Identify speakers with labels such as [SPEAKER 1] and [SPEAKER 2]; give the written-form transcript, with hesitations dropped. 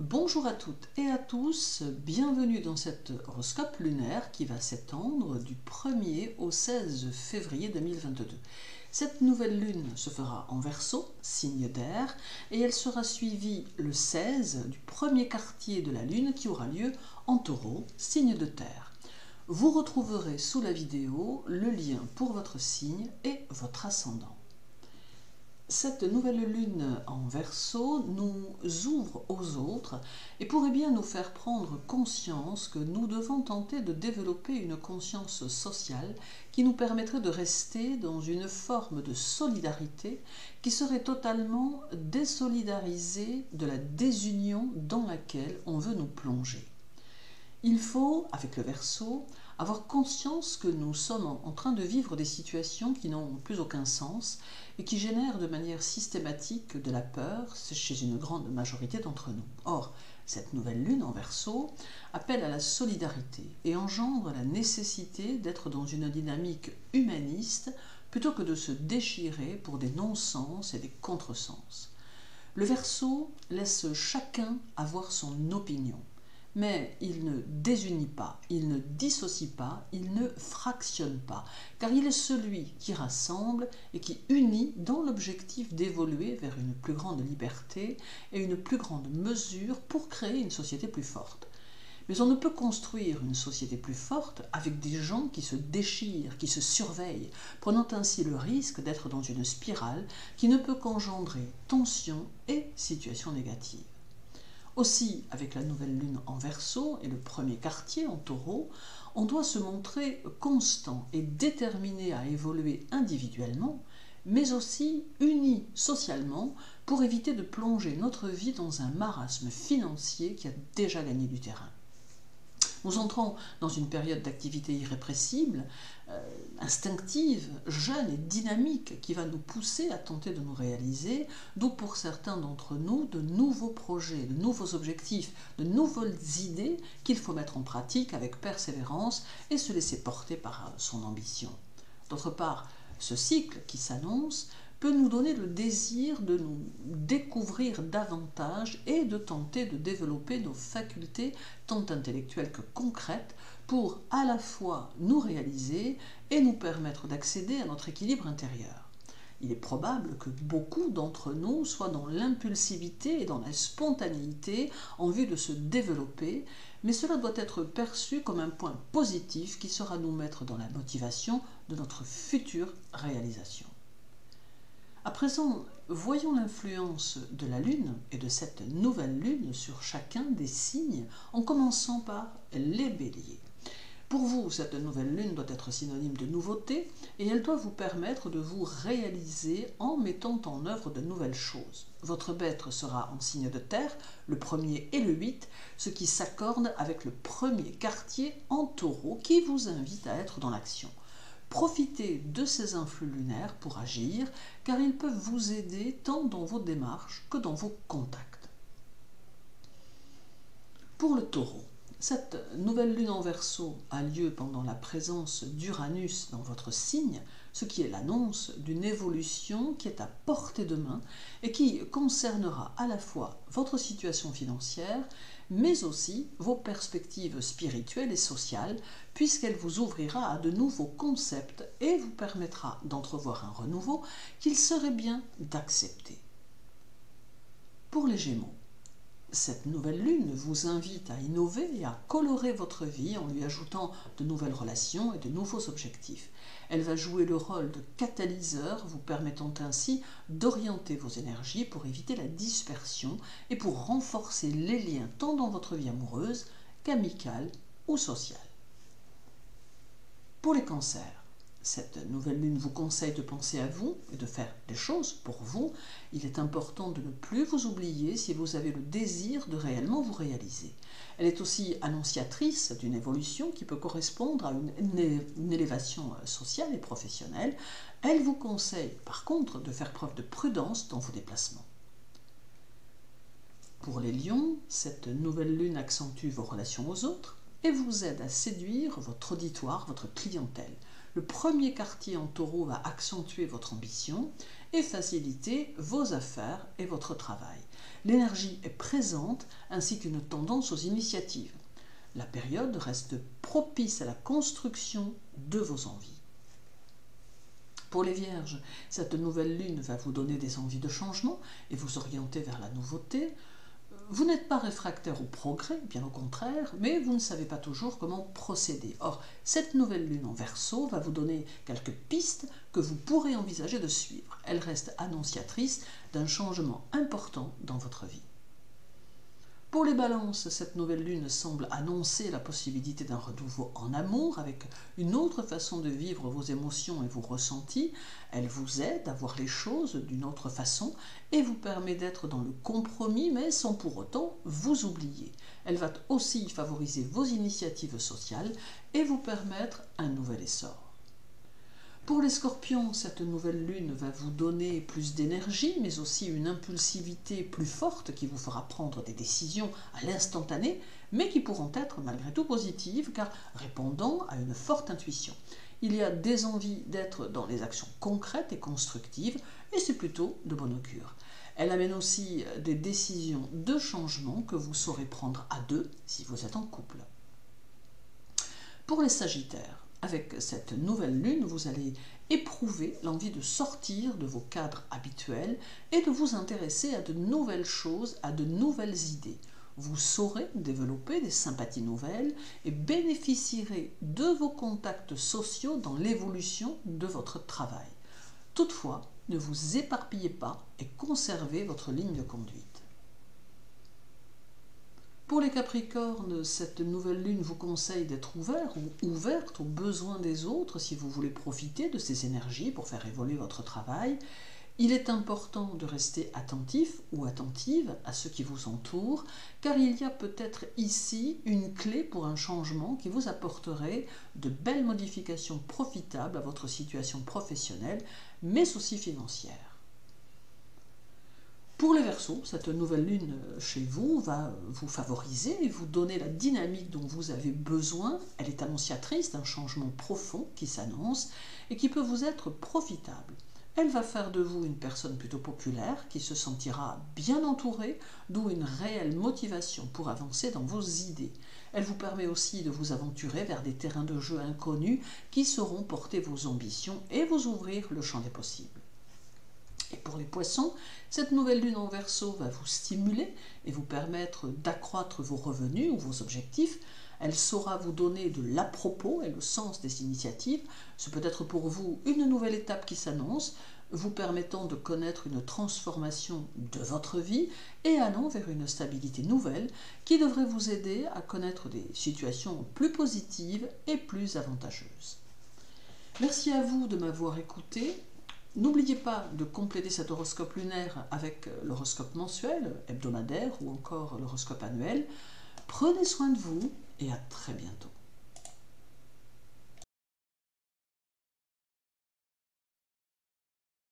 [SPEAKER 1] Bonjour à toutes et à tous, bienvenue dans cet horoscope lunaire qui va s'étendre du 1er au 16 février 2022. Cette nouvelle lune se fera en Verseau, signe d'air, et elle sera suivie le 16 du premier quartier de la lune qui aura lieu en Taureau, signe de terre. Vous retrouverez sous la vidéo le lien pour votre signe et votre ascendant. Cette nouvelle lune en Verseau nous ouvre aux autres et pourrait bien nous faire prendre conscience que nous devons tenter de développer une conscience sociale qui nous permettrait de rester dans une forme de solidarité qui serait totalement désolidarisée de la désunion dans laquelle on veut nous plonger. Il faut, avec le Verseau, avoir conscience que nous sommes en train de vivre des situations qui n'ont plus aucun sens et qui génèrent de manière systématique de la peur chez une grande majorité d'entre nous. Or, cette nouvelle lune en Verseau appelle à la solidarité et engendre la nécessité d'être dans une dynamique humaniste plutôt que de se déchirer pour des non-sens et des contresens. Le Verseau laisse chacun avoir son opinion. Mais il ne désunit pas, il ne dissocie pas, il ne fractionne pas, car il est celui qui rassemble et qui unit dans l'objectif d'évoluer vers une plus grande liberté et une plus grande mesure pour créer une société plus forte. Mais on ne peut construire une société plus forte avec des gens qui se déchirent, qui se surveillent, prenant ainsi le risque d'être dans une spirale qui ne peut qu'engendrer tensions et situations négatives. Aussi, avec la nouvelle lune en Verseau et le premier quartier en Taureau, on doit se montrer constant et déterminé à évoluer individuellement, mais aussi uni socialement pour éviter de plonger notre vie dans un marasme financier qui a déjà gagné du terrain. Nous entrons dans une période d'activité irrépressible, instinctive, jeune et dynamique qui va nous pousser à tenter de nous réaliser, d'où pour certains d'entre nous de nouveaux projets, de nouveaux objectifs, de nouvelles idées qu'il faut mettre en pratique avec persévérance et se laisser porter par son ambition. D'autre part, ce cycle qui s'annonce peut nous donner le désir de nous découvrir davantage et de tenter de développer nos facultés tant intellectuelles que concrètes pour à la fois nous réaliser et nous permettre d'accéder à notre équilibre intérieur. Il est probable que beaucoup d'entre nous soient dans l'impulsivité et dans la spontanéité en vue de se développer, mais cela doit être perçu comme un point positif qui sera nous mettre dans la motivation de notre future réalisation. À présent, voyons l'influence de la Lune et de cette nouvelle Lune sur chacun des signes, en commençant par les Béliers. Pour vous, cette nouvelle Lune doit être synonyme de nouveauté et elle doit vous permettre de vous réaliser en mettant en œuvre de nouvelles choses. Votre maître sera en signe de terre, le 1er et le 8, ce qui s'accorde avec le premier quartier en Taureau qui vous invite à être dans l'action. Profitez de ces influx lunaires pour agir, car ils peuvent vous aider tant dans vos démarches que dans vos contacts. Pour le Taureau, cette nouvelle lune en Verseau a lieu pendant la présence d'Uranus dans votre signe, ce qui est l'annonce d'une évolution qui est à portée de main et qui concernera à la fois votre situation financière, mais aussi vos perspectives spirituelles et sociales, puisqu'elle vous ouvrira à de nouveaux concepts et vous permettra d'entrevoir un renouveau qu'il serait bien d'accepter. Pour les Gémeaux, cette nouvelle lune vous invite à innover et à colorer votre vie en lui ajoutant de nouvelles relations et de nouveaux objectifs. Elle va jouer le rôle de catalyseur, vous permettant ainsi d'orienter vos énergies pour éviter la dispersion et pour renforcer les liens tant dans votre vie amoureuse qu'amicale ou sociale. Pour les cancers, cette nouvelle lune vous conseille de penser à vous et de faire des choses pour vous. Il est important de ne plus vous oublier si vous avez le désir de réellement vous réaliser. Elle est aussi annonciatrice d'une évolution qui peut correspondre à une élévation sociale et professionnelle. Elle vous conseille par contre de faire preuve de prudence dans vos déplacements. Pour les lions, cette nouvelle lune accentue vos relations aux autres et vous aide à séduire votre auditoire, votre clientèle. Le premier quartier en Taureau va accentuer votre ambition et faciliter vos affaires et votre travail. L'énergie est présente ainsi qu'une tendance aux initiatives. La période reste propice à la construction de vos envies. Pour les Vierges, cette nouvelle lune va vous donner des envies de changement et vous orienter vers la nouveauté. Vous n'êtes pas réfractaire au progrès, bien au contraire, mais vous ne savez pas toujours comment procéder. Or, cette nouvelle lune en Verseau va vous donner quelques pistes que vous pourrez envisager de suivre. Elle reste annonciatrice d'un changement important dans votre vie. Pour les Balances, cette nouvelle lune semble annoncer la possibilité d'un renouveau en amour avec une autre façon de vivre vos émotions et vos ressentis. Elle vous aide à voir les choses d'une autre façon et vous permet d'être dans le compromis mais sans pour autant vous oublier. Elle va aussi favoriser vos initiatives sociales et vous permettre un nouvel essor. Pour les Scorpions, cette nouvelle lune va vous donner plus d'énergie, mais aussi une impulsivité plus forte qui vous fera prendre des décisions à l'instantané, mais qui pourront être malgré tout positives, car répondant à une forte intuition. Il y a des envies d'être dans les actions concrètes et constructives, et c'est plutôt de bon augure. Elle amène aussi des décisions de changement que vous saurez prendre à deux si vous êtes en couple. Pour les Sagittaires, avec cette nouvelle lune, vous allez éprouver l'envie de sortir de vos cadres habituels et de vous intéresser à de nouvelles choses, à de nouvelles idées. Vous saurez développer des sympathies nouvelles et bénéficierez de vos contacts sociaux dans l'évolution de votre travail. Toutefois, ne vous éparpillez pas et conservez votre ligne de conduite. Pour les Capricornes, cette nouvelle lune vous conseille d'être ouvert ou ouverte aux besoins des autres si vous voulez profiter de ces énergies pour faire évoluer votre travail. Il est important de rester attentif ou attentive à ce qui vous entoure, car il y a peut-être ici une clé pour un changement qui vous apporterait de belles modifications profitables à votre situation professionnelle, mais aussi financière. Pour les Verseaux, cette nouvelle lune chez vous va vous favoriser et vous donner la dynamique dont vous avez besoin. Elle est annonciatrice d'un changement profond qui s'annonce et qui peut vous être profitable. Elle va faire de vous une personne plutôt populaire qui se sentira bien entourée, d'où une réelle motivation pour avancer dans vos idées. Elle vous permet aussi de vous aventurer vers des terrains de jeu inconnus qui sauront porter vos ambitions et vous ouvrir le champ des possibles. Et pour les Poissons, cette nouvelle lune en Verseau va vous stimuler et vous permettre d'accroître vos revenus ou vos objectifs. Elle saura vous donner de l'à-propos et le sens des initiatives. Ce peut être pour vous une nouvelle étape qui s'annonce, vous permettant de connaître une transformation de votre vie et allant vers une stabilité nouvelle qui devrait vous aider à connaître des situations plus positives et plus avantageuses. Merci à vous de m'avoir écouté. N'oubliez pas de compléter cet horoscope lunaire avec l'horoscope mensuel, hebdomadaire ou encore l'horoscope annuel. Prenez soin de vous et à très bientôt.